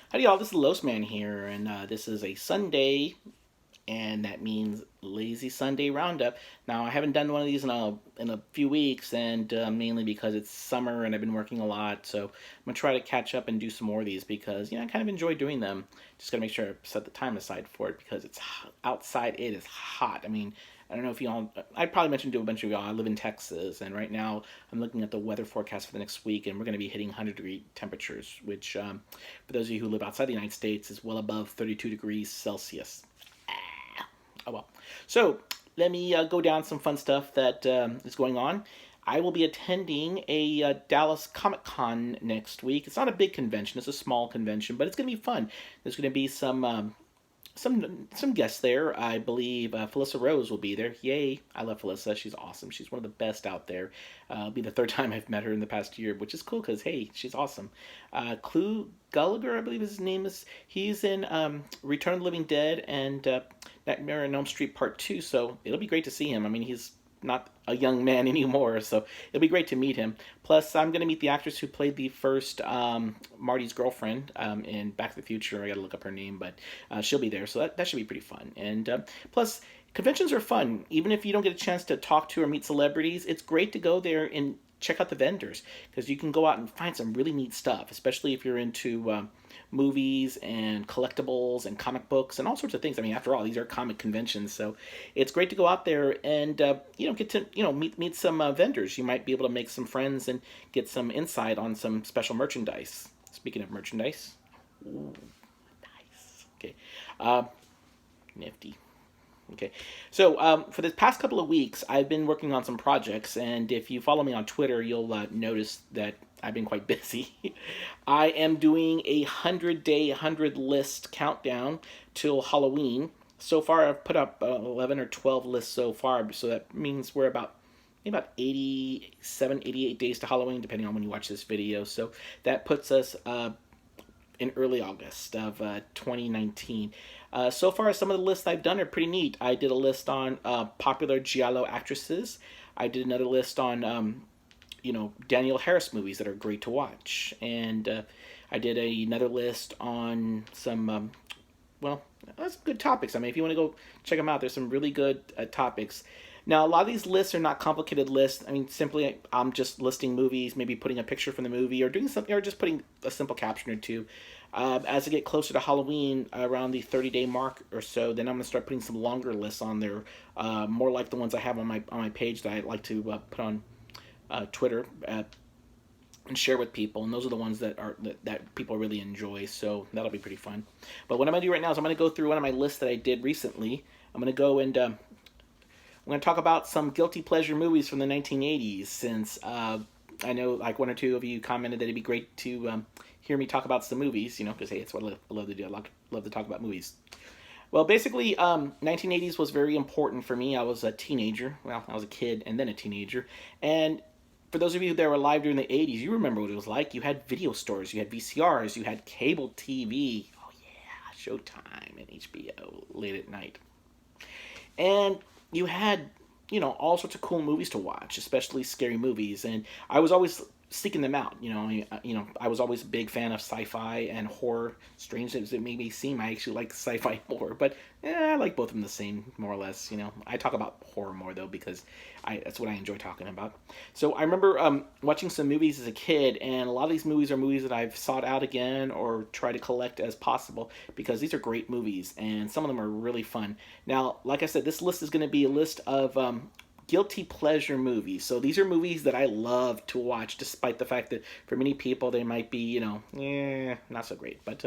Howdy y'all, this is Losman here, and this is a Sunday, and that means Lazy Sunday Roundup. Now, I haven't done one of these in a few weeks, and mainly because it's summer and I've been working a lot, so I'm going to try to catch up and do some more of these because, I kind of enjoy doing them. Just got to make sure I set the time aside for it because it's outside, it is hot. I don't know if y'all, I probably mentioned to a bunch of y'all, I live in Texas, and right now I'm looking at the weather forecast for the next week, and we're going to be hitting 100-degree temperatures, which, for those of you who live outside the United States, is well above 32 degrees Celsius. Oh well. So, let me go down some fun stuff that is going on. I will be attending a Dallas Comic Con next week. It's not a big convention; it's a small convention, but it's going to be fun. There's going to be some guests there. I believe Felissa Rose will be there. Yay! I love Felissa. She's awesome. She's one of the best out there. It'll be the third time I've met her in the past year, which is cool because hey, she's awesome. Clue Gallagher, I believe his name is. He's in Return of the Living Dead and Nightmare on Elm Street Part 2. So it'll be great to see him. He's not a young man anymore, so it'll be great to meet him. Plus, I'm going to meet the actress who played the first Marty's girlfriend in Back to the Future. I got to look up her name, but she'll be there, so that should be pretty fun. And plus, conventions are fun. Even if you don't get a chance to talk to or meet celebrities, it's great to go there and check out the vendors because you can go out and find some really neat stuff, especially if you're into movies and collectibles and comic books and all sorts of things. After all, these are comic conventions, so it's great to go out there and get to meet some vendors. You might be able to make some friends and get some insight on some special merchandise. Speaking of merchandise, ooh, nice. Okay, nifty. Okay, so for the past couple of weeks, I've been working on some projects, and if you follow me on Twitter, you'll notice that I've been quite busy. I am doing a 100-day, 100 list countdown till Halloween. So far, I've put up 11 or 12 lists so far, so that means we're about 87, 88 days to Halloween, depending on when you watch this video. So that puts us in early August of 2019. So far, some of the lists I've done are pretty neat. I did a list on popular giallo actresses. I did another list on, Daniel Harris movies that are great to watch. And I did another list on some, that's good topics. If you want to go check them out, there's some really good topics. Now, a lot of these lists are not complicated lists. Simply I'm just listing movies, maybe putting a picture from the movie, or doing something, or just putting a simple caption or two. As I get closer to Halloween, around the 30-day mark or so, then I'm gonna start putting some longer lists on there, more like the ones I have on my page that I like to put on Twitter and share with people. And those are the ones that people really enjoy. So that'll be pretty fun. But what I'm gonna do right now is I'm gonna go through one of my lists that I did recently. I'm gonna go and I'm going to talk about some guilty pleasure movies from the 1980s, since I know like one or two of you commented that it'd be great to hear me talk about some movies, because hey, it's what I love to do. I love to talk about movies. Well, basically, 1980s was very important for me. I was a teenager. Well, I was a kid and then a teenager. And for those of you that were alive during the 80s, you remember what it was like. You had video stores, you had VCRs, you had cable TV. Oh yeah, Showtime and HBO late at night. And you had, all sorts of cool movies to watch, especially scary movies. And I was always seeking them out. I was always a big fan of sci-fi and horror. Strange as it may seem, I actually like sci-fi more, but I like both of them the same, more or less. I talk about horror more though because that's what I enjoy talking about. So I remember watching some movies as a kid, and a lot of these movies are movies that I've sought out again or try to collect as possible because these are great movies and some of them are really fun. Now, like I said, this list is going to be a list of guilty pleasure movies. So these are movies that I love to watch, despite the fact that for many people they might be, not so great. But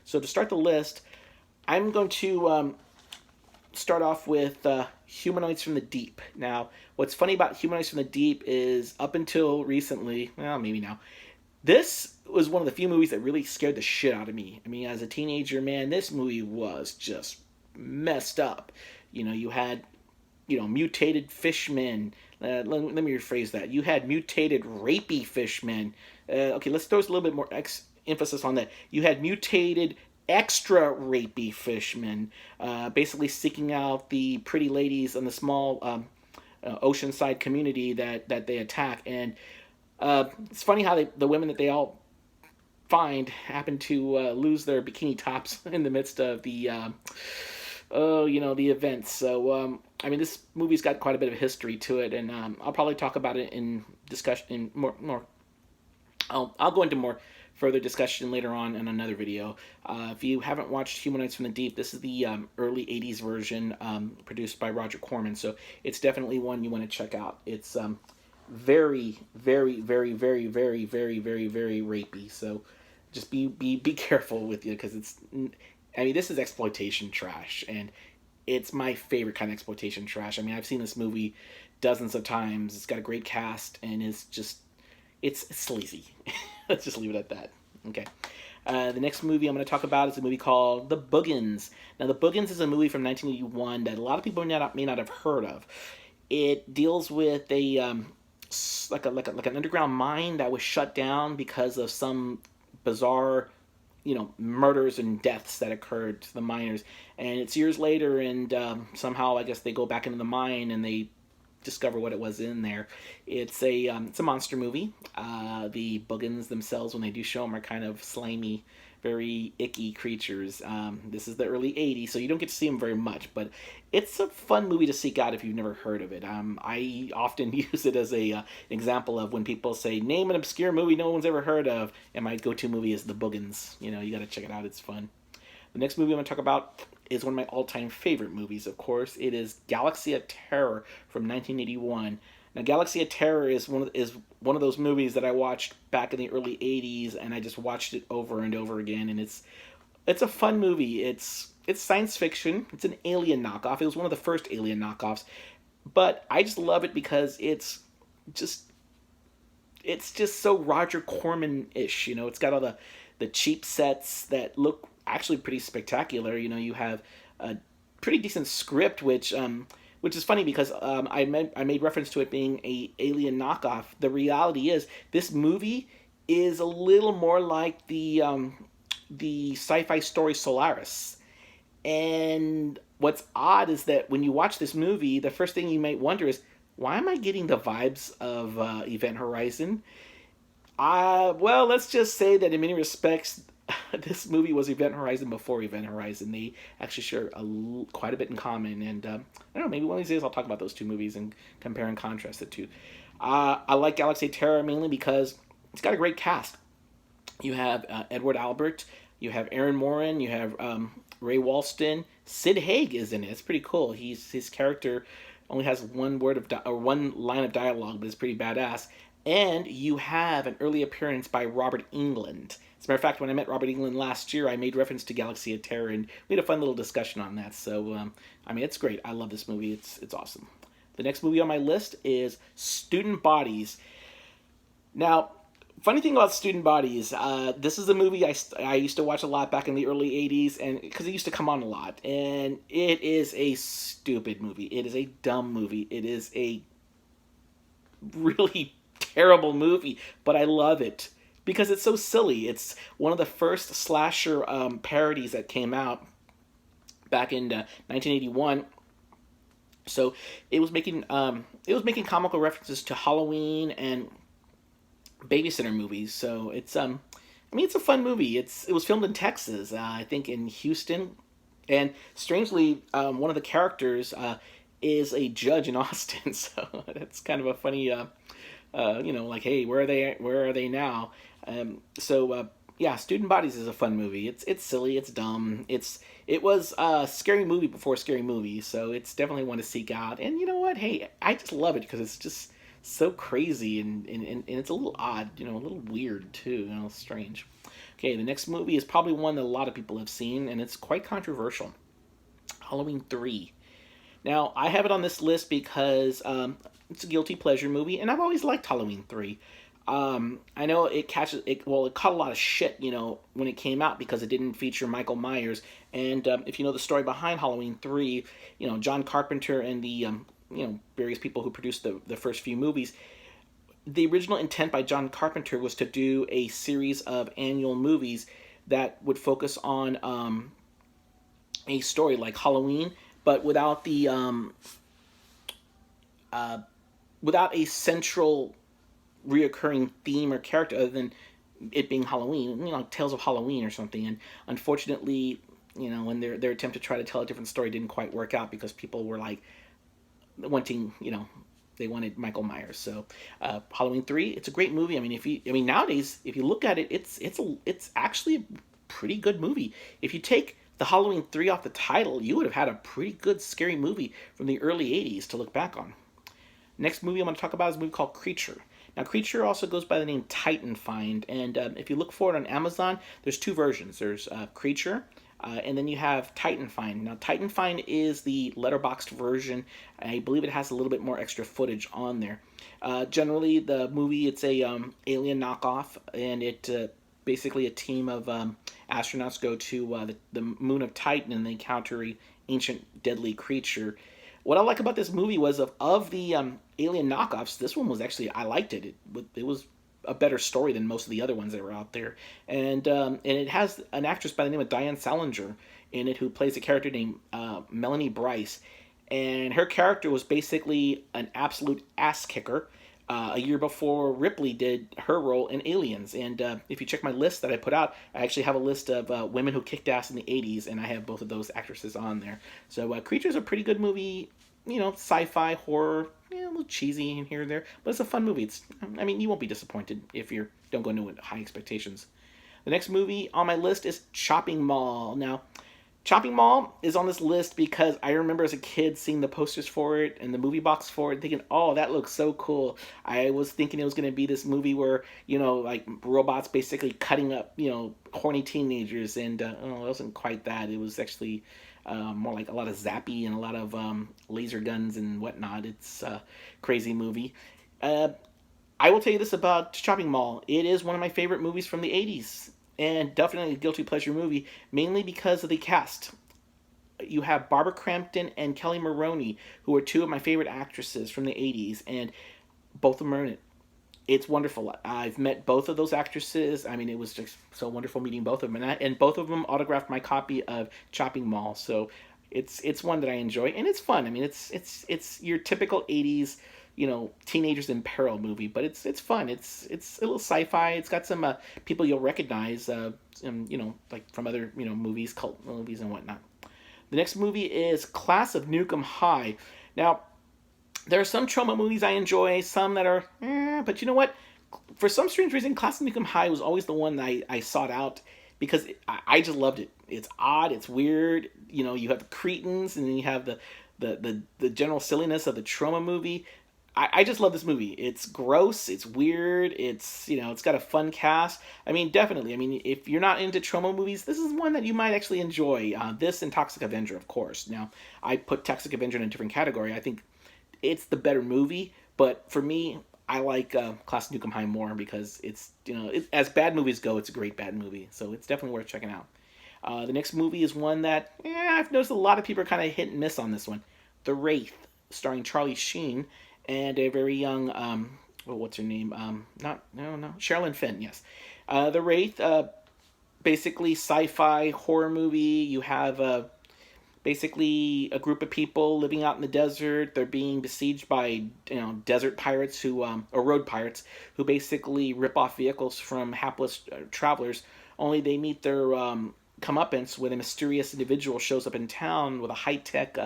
so to start the list, I'm going to start off with Humanoids from the Deep. Now, what's funny about Humanoids from the Deep is up until recently, well, maybe now, this was one of the few movies that really scared the shit out of me. As a teenager, man, this movie was just messed up. You had mutated fishmen. Let me rephrase that. You had mutated rapey fishmen. Okay, let's throw a little bit more emphasis on that. You had mutated extra rapey fishmen, basically seeking out the pretty ladies in the small oceanside community that they attack. And it's funny how the women that they all happened to lose their bikini tops in the midst of the the events. So I mean, this movie's got quite a bit of history to it, and I'll probably talk about it in discussion in more. I'll go into more further discussion later on in another video. If you haven't watched Humanoids from the Deep, this is the early '80s version produced by Roger Corman, so it's definitely one you want to check out. It's very, very, very, very, very, very, very, very rapey. So just be careful with you, because it's. I mean, this is exploitation trash, and it's my favorite kind of exploitation trash. I mean, I've seen this movie dozens of times. It's got a great cast, and it's sleazy. Let's just leave it at that. Okay. The next movie I'm going to talk about is a movie called The Boogans. Now, The Boogans is a movie from 1981 that a lot of people may not have heard of. It deals with a like an underground mine that was shut down because of some bizarre, murders and deaths that occurred to the miners. And it's years later, and somehow I guess they go back into the mine and they discover what it was in there. It's a monster movie. The Boogans themselves, when they do show them, are kind of slimy, very icky creatures. This is the early '80s, so you don't get to see them very much, but it's a fun movie to seek out if you've never heard of it. I often use it as a example of when people say, name an obscure movie no one's ever heard of, and my go-to movie is The Boogans. You got to check it out. It's fun. The next movie I'm going to talk about is one of my all-time favorite movies, of course. It is Galaxy of Terror from 1981. Now, Galaxy of Terror is one of those movies that I watched back in the early 80s, and I just watched it over and over again, and it's a fun movie. It's science fiction. It's an Alien knockoff. It was one of the first Alien knockoffs, but I just love it because it's just so Roger Corman-ish. It's got all the cheap sets that look actually pretty spectacular. You have a pretty decent script, which is funny because I made reference to it being a Alien knockoff. The reality is this movie is a little more like the sci-fi story Solaris. And what's odd is that when you watch this movie, the first thing you might wonder is, why am I getting the vibes of Event Horizon? Well, let's just say that in many respects, this movie was Event Horizon before Event Horizon. They actually share quite a bit in common, and I don't know, maybe one of these days I'll talk about those two movies and compare and contrast the two. I like Galaxy of Terror mainly because it's got a great cast. You have Edward Albert, you have Aaron Morin, you have Ray Walston. Sid Haig is in it. It's pretty cool. His character only has one line of dialogue, but it's pretty badass. And you have an early appearance by Robert Englund. As a matter of fact, when I met Robert Englund last year, I made reference to Galaxy of Terror, and we had a fun little discussion on that. So, I mean, it's great. I love this movie. It's awesome. The next movie on my list is Student Bodies. Now, funny thing about Student Bodies, this is a movie I used to watch a lot back in the early 80s, and because it used to come on a lot. And it is a stupid movie. It is a dumb movie. It is a really terrible movie, but I love it because it's so silly. It's one of the first slasher parodies that came out back in 1981. So it was making comical references to Halloween and babysitter movies. So it's it's a fun movie. It was filmed in Texas, I think in Houston, and strangely, one of the characters is a judge in Austin. So that's kind of a funny. Like, hey, where are they now? Student Bodies is a fun movie. It's silly, it's dumb. It was a scary movie before scary movie, so it's definitely one to seek out. And you know what? Hey, I just love it because it's just so crazy and it's a little odd, a little weird too, strange. Okay, the next movie is probably one that a lot of people have seen, and it's quite controversial. Halloween 3. Now, I have it on this list because it's a guilty pleasure movie, and I've always liked Halloween 3. I know it caught a lot of shit, when it came out because it didn't feature Michael Myers. And if you know the story behind Halloween 3, John Carpenter and the, various people who produced the first few movies, the original intent by John Carpenter was to do a series of annual movies that would focus on a story like Halloween, but without the without a central reoccurring theme or character other than it being Halloween, Tales of Halloween or something. And unfortunately, when their attempt to try to tell a different story didn't quite work out because people were like wanting, they wanted Michael Myers. So Halloween 3, it's a great movie. Nowadays, if you look at it, it's actually a pretty good movie. If you take the Halloween 3 off the title, you would have had a pretty good scary movie from the early 80s to look back on. Next movie I'm going to talk about is a movie called Creature. Now, Creature also goes by the name Titan Find, and if you look for it on Amazon, there's two versions. There's Creature, and then you have Titan Find. Now, Titan Find is the letterboxed version. I believe it has a little bit more extra footage on there. Generally, the movie, it's a alien knockoff, and it basically a team of astronauts go to the moon of Titan, and they encounter an ancient deadly creature. What I like about this movie was of the alien knockoffs, this one was actually, I liked it. It was a better story than most of the other ones that were out there, and it has an actress by the name of Diane Salinger in it who plays a character named Melanie Bryce, and her character was basically an absolute ass kicker. A year before Ripley did her role in Aliens, and if you check my list that I put out, I actually have a list of women who kicked ass in the '80s, and I have both of those actresses on there. So Creature's a pretty good movie, sci-fi horror, a little cheesy in here and there, but it's a fun movie. You won't be disappointed if you don't go into it with high expectations. The next movie on my list is Chopping Mall. Now, Chopping Mall is on this list because I remember as a kid seeing the posters for it and the movie box for it and thinking, oh, that looks so cool. I was thinking it was going to be this movie where, like robots basically cutting up, horny teenagers. And it wasn't quite that. It was actually more like a lot of zappy and a lot of laser guns and whatnot. It's a crazy movie. I will tell you this about Chopping Mall. It is one of my favorite movies from the 80s. And definitely a guilty pleasure movie, mainly because of the cast. You have Barbara Crampton and Kelly Maroney, who are two of my favorite actresses from the 80s, and both of them are in it. It's wonderful. I've met both of those actresses. It was just so wonderful meeting both of them, and both of them autographed my copy of Chopping Mall. So it's one that I enjoy, and it's fun. It's your typical 80s teenagers in peril movie, but it's fun. It's a little sci-fi. It's got some people you'll recognize, like from other movies, cult movies and whatnot. The next movie is Class of Nukem High. Now, there are some trauma movies I enjoy, some that are, but you know what? For some strange reason, Class of Nukem High was always the one that I sought out because I just loved it. It's odd, it's weird. You have the Cretans, and then you have the general silliness of the trauma movie. I just love this movie. It's gross. It's weird. It's got a fun cast. Definitely. If you're not into trauma movies, this is one that you might actually enjoy. This and Toxic Avenger, of course. Now, I put Toxic Avenger in a different category. I think it's the better movie, but for me, I like Class of Nukem High more because as bad movies go, it's a great bad movie. So it's definitely worth checking out. The next movie is one that I've noticed a lot of people are kind of hit and miss on this one. The Wraith, starring Charlie Sheen and a very young, what's her name? Sherilyn Fenn, yes. The Wraith, basically sci-fi horror movie. You have basically a group of people living out in the desert. They're being besieged by desert pirates or road pirates who basically rip off vehicles from hapless travelers. Only they meet their comeuppance when a mysterious individual shows up in town with a high-tech,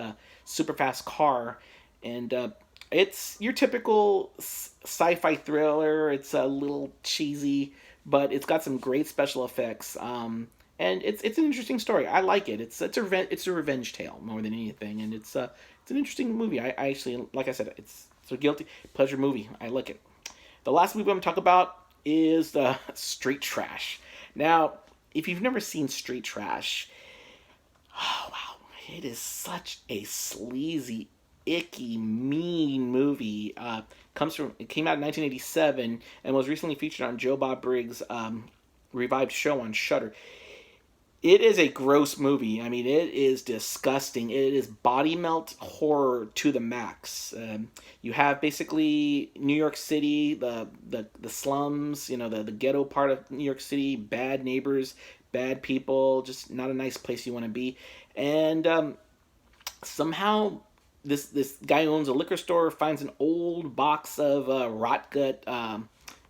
super fast car, and it's your typical sci-fi thriller. It's a little cheesy, but it's got some great special effects. And it's an interesting story. I like it. It's a revenge tale more than anything, and it's an interesting movie. I actually, like I said, it's a guilty pleasure movie. I like it. The last movie I'm going to talk about is Street Trash. Now, if you've never seen Street Trash, oh wow, it is such a sleazy, icky, mean movie. It came out in 1987 and was recently featured on Joe Bob Briggs' revived show on Shudder. It is a gross movie. It is disgusting. It is body melt horror to the max. You have basically New York City, the slums, the ghetto part of New York City, bad neighbors, bad people, just not a nice place you want to be. And somehow this guy who owns a liquor store finds an old box of rot gut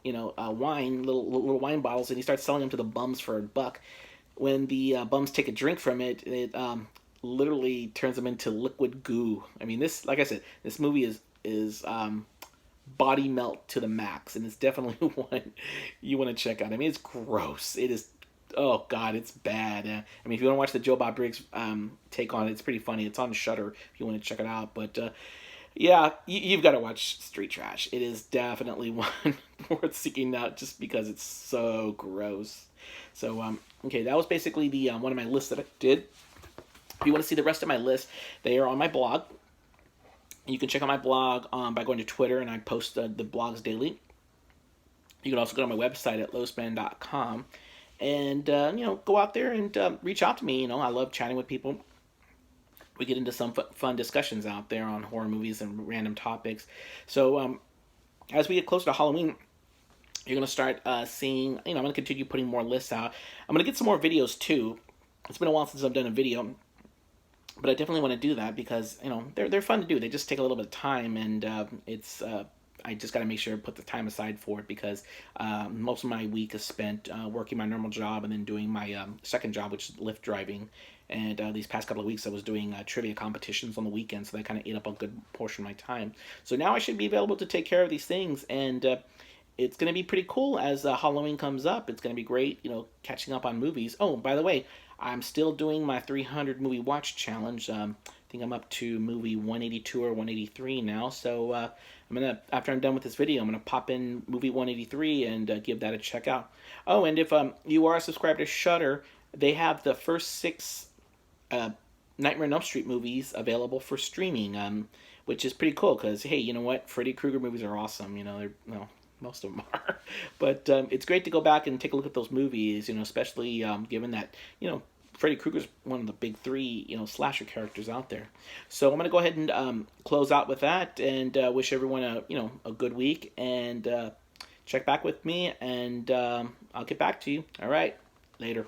wine, little wine bottles, and he starts selling them to the bums for $1. When the bums take a drink from it, it literally turns them into liquid goo. I mean, this, like I said, this movie is body melt to the max, and it's definitely one you want to check out. I mean, it's gross. It is. Oh God, it's bad. I mean, if you want to watch the Joe Bob Briggs take on it, it's pretty funny. It's on Shudder if you want to check it out. But yeah, you've got to watch Street Trash. It is definitely one worth seeking out just because it's so gross. So okay, that was basically the one of my lists that I did. If you want to see the rest of my list, they are on my blog. You can check out my blog by going to Twitter, and I post the blogs daily. You can also go to my website at losman.com and go out there and reach out to me. I love chatting with people. We get into some fun discussions out there on horror movies and random topics. So as we get closer to Halloween, you're going to start seeing, I'm going to continue putting more lists out. I'm going to get some more videos too. It's been a while since I've done a video, but I definitely want to do that because, they're fun to do. They just take a little bit of time, and I just got to make sure I put the time aside for it because most of my week is spent working my normal job and then doing my second job, which is Lyft driving. And these past couple of weeks, I was doing trivia competitions on the weekend, so that kind of ate up a good portion of my time. So now I should be available to take care of these things, and it's going to be pretty cool as Halloween comes up. It's going to be great, catching up on movies. Oh, by the way, I'm still doing my 300 movie watch challenge. I think I'm up to movie 182 or 183 now. So after I'm done with this video, I'm gonna pop in movie 183 and give that a check out. Oh, and if you are subscribed to Shudder, they have the first 6 Nightmare on Elm Street movies available for streaming, which is pretty cool because, hey, you know what? Freddy Krueger movies are awesome. Most of them are. But it's great to go back and take a look at those movies, especially given that, Freddy Krueger's one of the big 3, slasher characters out there. So I'm going to go ahead and close out with that and wish everyone a good week, and check back with me, and I'll get back to you. All right. Later.